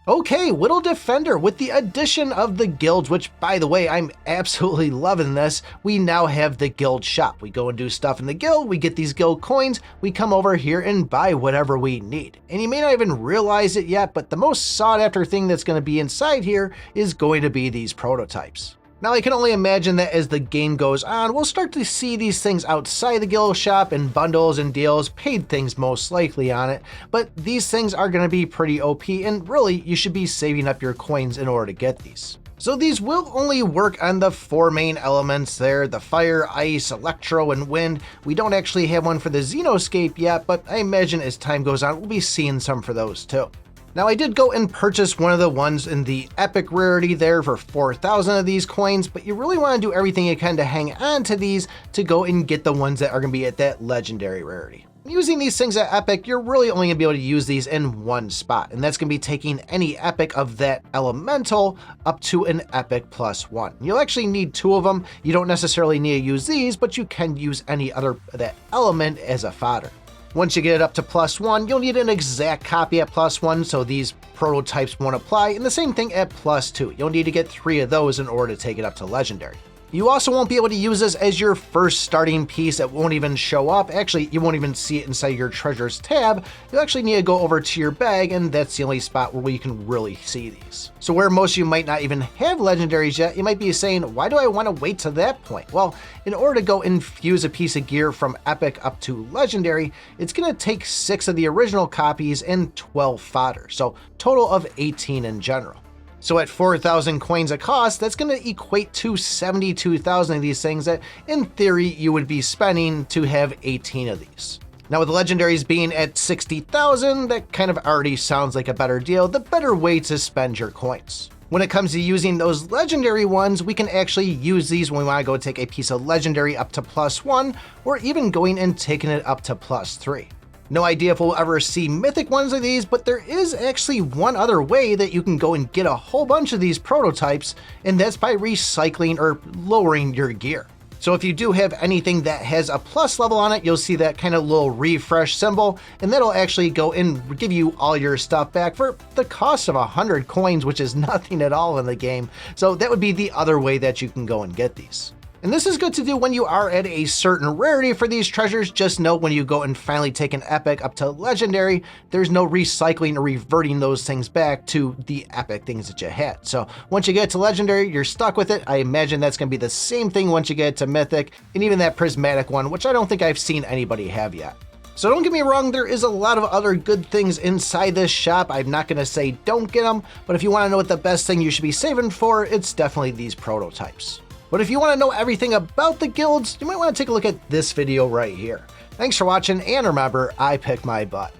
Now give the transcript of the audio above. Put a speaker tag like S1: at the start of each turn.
S1: Okay, Wittle Defender with the addition of the guilds, which by the way, I'm absolutely loving this. We now have the guild shop. We go and do stuff in the guild, we get these guild coins, we come over here and buy whatever we need. And you may not even realize it yet, but the most sought after thing that's going to be inside here is going to be these prototypes. Now I can only imagine that as the game goes on, we'll start to see these things outside the guild shop in bundles and deals, paid things most likely on it, but these things are going to be pretty OP and really you should be saving up your coins in order to get these. So these will only work on the 4 main elements there, the fire, ice, electro, and wind. We don't actually have one for the Sssnaker yet, but I imagine as time goes on, we'll be seeing some for those too. Now I did go and purchase one of the ones in the epic rarity there for 4,000 of these coins, but you really want to do everything you can to hang on to these to go and get the ones that are going to be at that legendary rarity. Using these things at epic, you're really only going to be able to use these in one spot, and that's going to be taking any epic of that elemental up to an epic +1. You'll actually need 2 of them. You don't necessarily need to use these, but you can use any other that element as a fodder. Once you get it up to +1, you'll need an exact copy at +1, so these prototypes won't apply, and the same thing at +2. You'll need to get 3 of those in order to take it up to legendary. You also won't be able to use this as your first starting piece. It won't even show up. Actually, you won't even see it inside your treasures tab. You'll actually need to go over to your bag, and that's the only spot where you can really see these. So where most of you might not even have legendaries yet, you might be saying, why do I want to wait to that point? Well, in order to go infuse a piece of gear from epic up to legendary, it's going to take 6 of the original copies and 12 fodder. So total of 18 in general. So at 4,000 coins a cost, that's going to equate to 72,000 of these things that, in theory, you would be spending to have 18 of these. Now with the legendaries being at 60,000, that kind of already sounds like a better deal, the better way to spend your coins. When it comes to using those legendary ones, we can actually use these when we want to go take a piece of legendary up to +1, or even going and taking it up to +3. No idea if we'll ever see mythic ones of these, but there is actually one other way that you can go and get a whole bunch of these prototypes, and that's by recycling or lowering your gear. So if you do have anything that has a plus level on it, you'll see that kind of little refresh symbol, and that'll actually go and give you all your stuff back for the cost of 100 coins, which is nothing at all in the game. So that would be the other way that you can go and get these. And this is good to do when you are at a certain rarity for these treasures. Just note when you go and finally take an epic up to legendary, there's no recycling or reverting those things back to the epic things that you had. So once you get to legendary, you're stuck with it. I imagine that's going to be the same thing once you get to mythic, and even that prismatic one, which I don't think I've seen anybody have yet. So don't get me wrong, there is a lot of other good things inside this shop. I'm not going to say don't get them, but if you want to know what the best thing you should be saving for, it's definitely these prototypes. But if you want to know everything about the guilds, you might want to take a look at this video right here. Thanks for watching, and remember, I pick my butt.